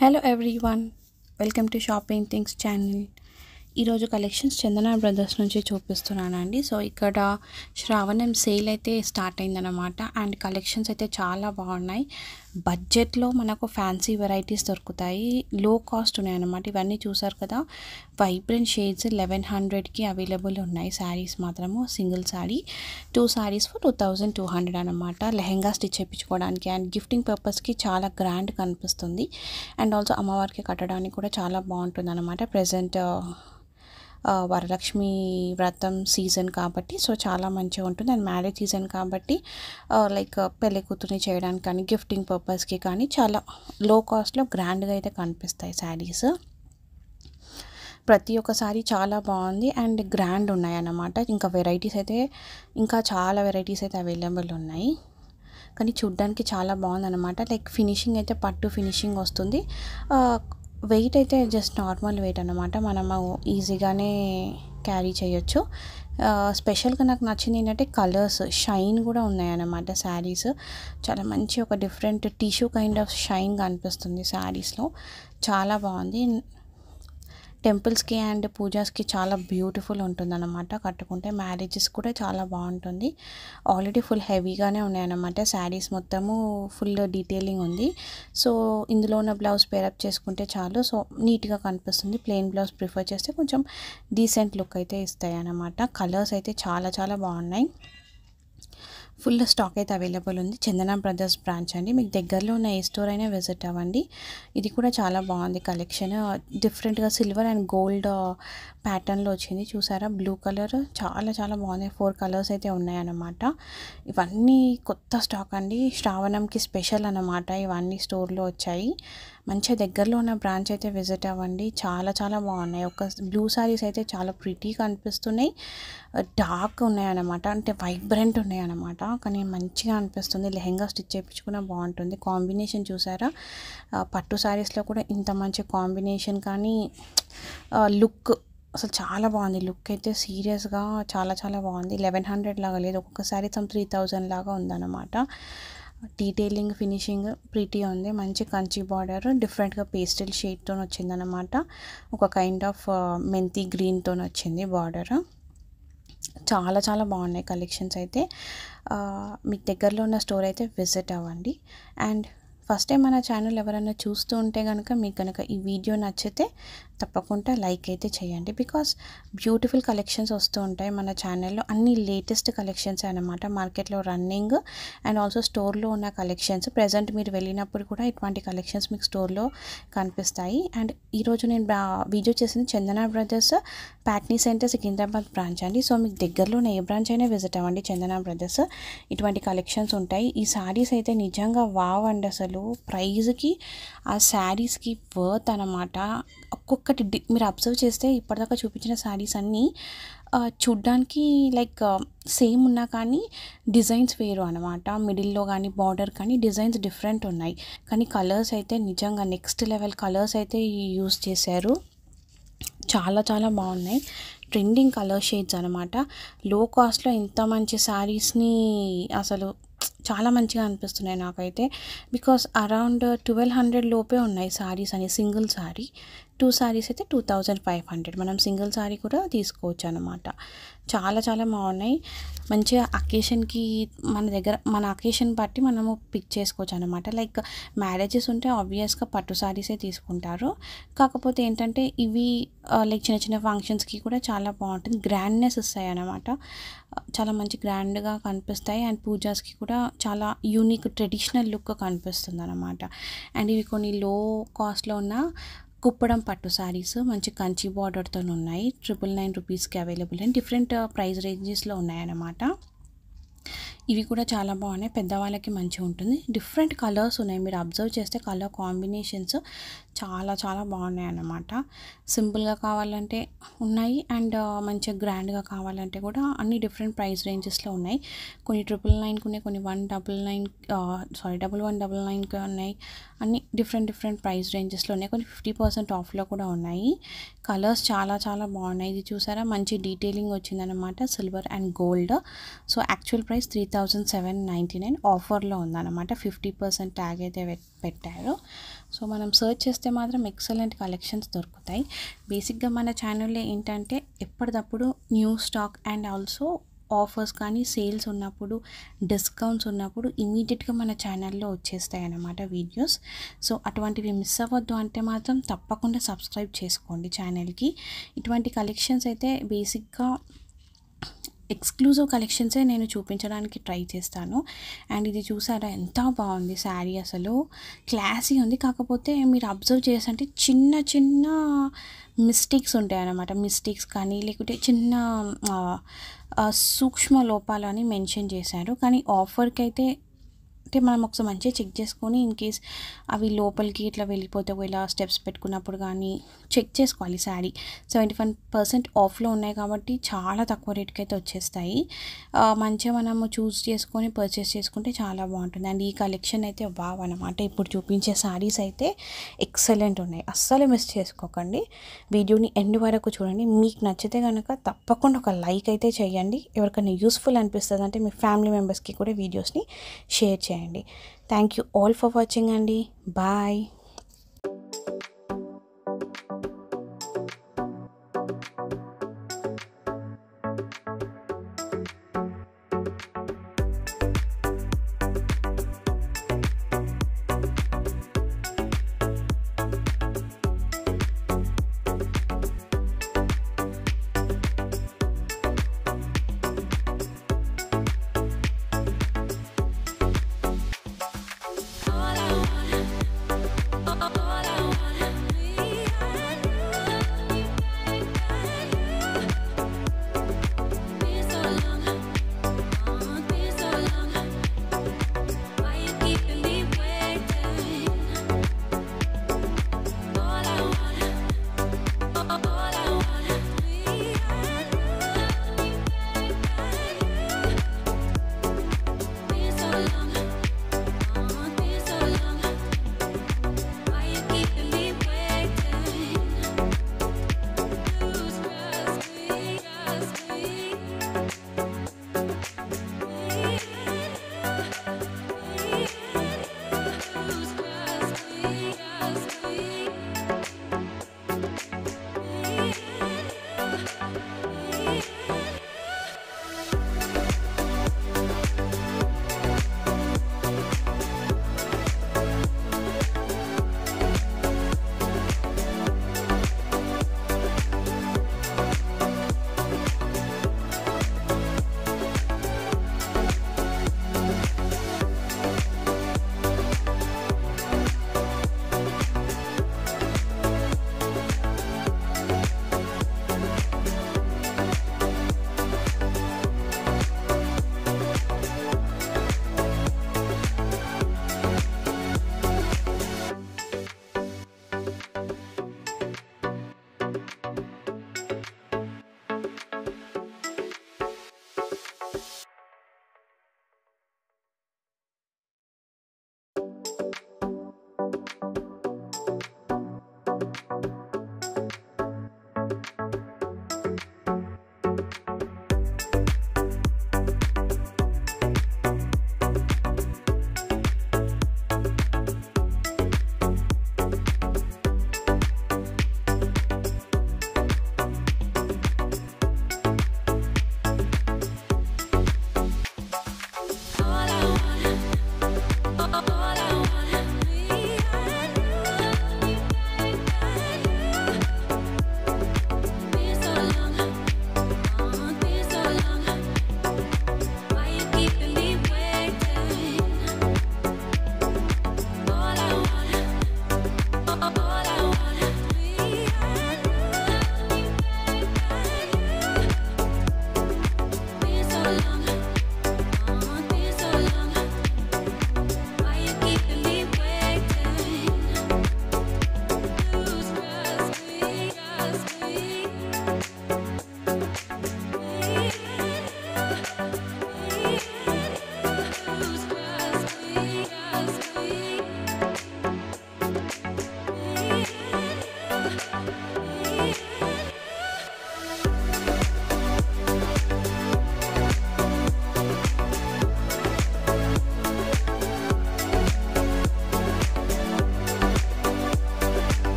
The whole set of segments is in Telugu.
Hello everyone, welcome to shopping things channel. ఈరోజు కలెక్షన్స్ చందన బ్రదర్స్ నుంచి చూపిస్తున్నానండి. సో ఇక్కడ శ్రావణం సేల్ అయితే స్టార్ట్ అయిందనమాట. అండ్ కలెక్షన్స్ అయితే చాలా బాగున్నాయి. బడ్జెట్లో మనకు ఫ్యాన్సీ వెరైటీస్ దొరుకుతాయి, లో కాస్ట్ ఉన్నాయి అన్నమాట. ఇవన్నీ చూసారు కదా, వైబ్రెంట్ షేడ్స్ 1100కి అవైలబుల్ ఉన్నాయి. శారీస్ మాత్రము సింగిల్ శారీ 2 శారీస్ ఫర్ 2200 అనమాట. లెహెంగా స్టిచ్ చేయించుకోవడానికి అండ్ గిఫ్టింగ్ పర్పస్కి చాలా గ్రాండ్ కనిపిస్తుంది. అండ్ ఆల్సో అమ్మవారికి కట్టడానికి కూడా చాలా బాగుంటుంది అనమాట. ప్రజెంట్ వరలక్ష్మి వ్రతం సీజన్ కాబట్టి సో చాలా మంచిగా ఉంటుంది. అండ్ మ్యారేజ్ సీజన్ కాబట్టి లైక్ పెళ్లి కూతుర్ని చేయడానికి కానీ గిఫ్టింగ్ పర్పస్కి కానీ చాలా లో కాస్ట్లో గ్రాండ్గా అయితే కనిపిస్తాయి శారీస్. ప్రతి ఒక్క సారీ చాలా బాగుంది అండ్ గ్రాండ్ ఉన్నాయి అన్నమాట. ఇంకా వెరైటీస్ అయితే ఇంకా చాలా వెరైటీస్ అయితే అవైలబుల్ ఉన్నాయి, కానీ చూడ్డానికి చాలా బాగుంది అనమాట. లైక్ ఫినిషింగ్ అయితే పట్టు ఫినిషింగ్ వస్తుంది. వెయిట్ అయితే జస్ట్ నార్మల్ వెయిట్ అనమాట, మనము ఈజీగానే క్యారీ చేయొచ్చు. స్పెషల్గా నాకు నచ్చింది ఏంటంటే కలర్స్ షైన్ కూడా ఉన్నాయన్నమాట. శారీస్ చాలా మంచి ఒక different tissue kind of shine కనిపిస్తుంది శారీస్లో. చాలా బాగుంది. టెంపుల్స్కి అండ్ పూజాస్కి చాలా బ్యూటిఫుల్ ఉంటుందన్నమాట. కట్టుకుంటే మ్యారేజెస్ కూడా చాలా బాగుంటుంది. ఆల్రెడీ ఫుల్ హెవీగానే ఉన్నాయన్నమాట. శారీస్ మొత్తము ఫుల్ డీటెయిలింగ్ ఉంది. సో ఇందులో ఉన్న బ్లౌజ్ పేరప్ చేసుకుంటే చాలు, సో నీట్గా కనిపిస్తుంది. ప్లెయిన్ బ్లౌజ్ ప్రిఫర్ చేస్తే కొంచెం డీసెంట్ లుక్ అయితే ఇస్తాయి అన్నమాట. కలర్స్ అయితే చాలా చాలా బాగున్నాయి. ఫుల్ స్టాక్ అయితే అవైలబుల్ ఉంది. చందన బ్రదర్స్ బ్రాంచ్ అండి. మీకు దగ్గరలో ఉన్న ఏ స్టోర్ అయినా విజిట్ అవ్వండి. ఇది కూడా చాలా బాగుంది కలెక్షన్. డిఫరెంట్గా సిల్వర్ అండ్ గోల్డ్ ప్యాటర్న్లో వచ్చింది. చూసారా, బ్లూ కలర్ చాలా చాలా బాగుంది. 4 కలర్స్ అయితే ఉన్నాయన్నమాట. ఇవన్నీ కొత్త స్టాక్ అండి, శ్రావణంకి స్పెషల్ అన్నమాట. ఇవన్నీ స్టోర్లో వచ్చాయి. మంచిగా దగ్గరలో ఉన్న బ్రాంచ్ అయితే విజిట్ అవ్వండి. చాలా చాలా బాగున్నాయి. ఒక బ్లూ సారీస్ అయితే చాలా ప్రిటీగా అనిపిస్తున్నాయి. డార్క్ ఉన్నాయన్నమాట, అంటే వైబ్రెంట్ ఉన్నాయన్నమాట, కానీ మంచిగా అనిపిస్తుంది. లెహెంగా స్టిచ్ చేయించుకున్న బాగుంటుంది. కాంబినేషన్ చూసారా, పట్టు శారీస్లో కూడా ఇంత మంచి కాంబినేషన్, కానీ లుక్ అసలు చాలా బాగుంది. లుక్ అయితే సీరియస్గా చాలా చాలా బాగుంది. 1100 లాగా లేదు, ఒక్కొక్కసారి 3000 లాగా ఉందన్నమాట. డీటెయిలింగ్ ఫినిషింగ్ ప్రిటీ ఉంది. మంచి కంచి బార్డర్ డిఫరెంట్గా పేస్టల్ షేడ్తో వచ్చిందనమాట. ఒక కైండ్ ఆఫ్ మెంతి గ్రీన్తో వచ్చింది బార్డర్. చాలా చాలా బాగున్నాయి కలెక్షన్స్ అయితే. మీకు దగ్గరలో ఉన్న స్టోర్ అయితే విజిట్ అవ్వండి. అండ్ ఫస్ట్ టైం మన ఛానల్ ఎవరైనా చూస్తూ ఉంటే కనుక మీకు కనుక ఈ వీడియో నచ్చితే తప్పకుండా లైక్ అయితే చేయండి. బికాస్ బ్యూటిఫుల్ కలెక్షన్స్ వస్తూ ఉంటాయి మన ఛానల్లో. అన్ని లేటెస్ట్ కలెక్షన్స్ అనమాట, మార్కెట్లో రన్నింగ్ అండ్ ఆల్సో స్టోర్లో ఉన్న కలెక్షన్స్. ప్రజెంట్ మీరు వెళ్ళినప్పుడు కూడా ఇటువంటి కలెక్షన్స్ మీకు స్టోర్లో కనిపిస్తాయి. అండ్ ఈరోజు నేను వీడియో చేసింది Chandana brothers Patny centre Secunderabad branch అండి. సో మీకు దగ్గరలో ఉన్న ఏ బ్రాంచ్ అయినా విజిట్ అవ్వండి. చందన బ్రదర్స్ ఇటువంటి కలెక్షన్స్ ఉంటాయి. ఈ శారీస్ అయితే నిజంగా వావ్ అండి. అసలు ప్రైజ్కి ఆ శారీస్కి వర్త్ అనమాట. ఒక్కొక్కటి మీరు అబ్జర్వ్ చేస్తే ఇప్పటిదాకా చూపించిన శారీస్ అన్నీ చూడ్డానికి లైక్ సేమ్ ఉన్నా కానీ డిజైన్స్ వేరు అనమాట. మిడిల్లో కానీ బార్డర్ కానీ డిజైన్స్ డిఫరెంట్ ఉన్నాయి, కానీ కలర్స్ అయితే నిజంగా నెక్స్ట్ లెవెల్ కలర్స్ అయితే యూస్ చేశారు. చాలా చాలా బాగున్నాయి. ట్రెండింగ్ కలర్ షేడ్స్ అనమాట. లో కాస్ట్లో ఇంత మంచి శారీస్ని అసలు చాలా మంచిగా అనిపిస్తున్నాయి నాకైతే. బికాస్ అరౌండ్ 1200 లోపే ఉన్నాయి శారీస్ అని. సింగిల్ శారీ 2 శారీస్ అయితే 2500. మనం సింగిల్ శారీ కూడా తీసుకోవచ్చు అనమాట. చాలా చాలా బాగున్నాయి. మంచిగా అకేషన్కి మన దగ్గర మన అకేషన్ బట్టి మనము పిక్ చేసుకోవచ్చు అనమాట. లైక్ మ్యారేజెస్ ఉంటే ఆబ్వియస్గా పట్టు శారీసే తీసుకుంటారు. కాకపోతే ఏంటంటే ఇవి లైక్ చిన్న చిన్న ఫంక్షన్స్కి కూడా చాలా బాగుంటుంది. గ్రాండ్నెస్ ఇస్తాయి అనమాట. చాలా మంచి గ్రాండ్గా కనిపిస్తాయి. అండ్ పూజాస్కి కూడా చాలా యూనిక్ ట్రెడిషనల్ లుక్ కనిపిస్తుంది అనమాట. అండ్ ఇవి కొన్ని లో కాస్ట్లో ఉన్న కుప్పడం పట్టు శారీస్ మంచి కంచి బార్డర్తో ఉన్నాయి. 999 రూపీస్కి అవైలబుల్ అండ్ డిఫరెంట్ ప్రైస్ రేంజెస్లో ఉన్నాయన్నమాట. ఇవి కూడా చాలా బాగున్నాయి. పెద్దవాళ్ళకి మంచిగా ఉంటుంది. డిఫరెంట్ కలర్స్ ఉన్నాయి, మీరు అబ్జర్వ్ చేస్తే కలర్ కాంబినేషన్స్ చాలా చాలా బాగున్నాయి అన్నమాట. సింపుల్గా కావాలంటే ఉన్నాయి అండ్ మంచిగా గ్రాండ్గా కావాలంటే కూడా అన్ని డిఫరెంట్ ప్రైస్ రేంజెస్లో ఉన్నాయి. కొన్ని 999 ఉన్నాయి, కొన్ని 1199 ఉన్నాయి. అన్ని డిఫరెంట్ ప్రైస్ రేంజెస్లో ఉన్నాయి. కొన్ని 50% ఆఫ్లో కూడా ఉన్నాయి. కలర్స్ చాలా చాలా బాగున్నాయి. ఇది చూసారా, మంచి డీటెయిలింగ్ వచ్చిందనమాట, silver and gold. So actual price 3799, ఆఫర్లో ఉందన్నమాట. 50% ట్యాగ్ అయితే పెట్టారు. సో మనం సెర్చ్ చేస్తే మాత్రం ఎక్సలెంట్ కలెక్షన్స్ దొరుకుతాయి. బేసిక్గా మన ఛానల్లో ఏంటంటే ఎప్పటికప్పుడు new stock and also offers కానీ సేల్స్ ఉన్నప్పుడు, డిస్కౌంట్స్ ఉన్నప్పుడు ఇమీడియట్గా మన ఛానల్లో వచ్చేస్తాయి అన్నమాట వీడియోస్. సో అటువంటివి మిస్ అవ్వద్దు అంటే మాత్రం తప్పకుండా సబ్స్క్రైబ్ చేసుకోండి ఛానల్కి. ఇటువంటి కలెక్షన్స్ అయితే బేసిక్గా ఎక్స్క్లూజివ్ కలెక్షన్సే నేను చూపించడానికి ట్రై చేస్తాను. అండ్ ఇది చూసారా ఎంత బాగుంది శారీ, అసలు క్లాసీ ఉంది. కాకపోతే మీరు అబ్జర్వ్ చేసంటే చిన్న చిన్న మిస్టేక్స్ ఉంటాయి అన్నమాట. మిస్టేక్స్ కానీ లేకుంటే చిన్న సూక్ష్మ లోపాలు అని మెన్షన్ చేశారు. కానీ ఆఫర్కి అయితే అంటే మనం ఒకసారి మంచిగా చెక్ చేసుకొని ఇన్ కేస్ అవి లోపలికి ఇట్లా వెళ్ళిపోతే ఇలా స్టెప్స్ పెట్టుకున్నప్పుడు కానీ చెక్ చేసుకోవాలి. శారీ 75% ఆఫ్లో ఉన్నాయి కాబట్టి చాలా తక్కువ రేట్కి అయితే వచ్చేస్తాయి. మంచిగా మనము చూస్ చేసుకొని పర్చేస్ చేసుకుంటే చాలా బాగుంటుంది. అండ్ ఈ కలెక్షన్ అయితే వావ్ అనమాట. ఇప్పుడు చూపించే శారీస్ అయితే ఎక్సలెంట్ ఉన్నాయి, అస్సలు మిస్ చేసుకోకండి. వీడియోని ఎండ్ వరకు చూడండి. మీకు నచ్చితే కనుక తప్పకుండా ఒక లైక్ అయితే చేయండి. ఎవరికైనా యూస్ఫుల్ అనిపిస్తుంది అంటే మీ ఫ్యామిలీ మెంబర్స్కి కూడా వీడియోస్ని షేర్ చేయండి. Thank you all for watching అండి. బాయ్.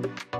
Yeah.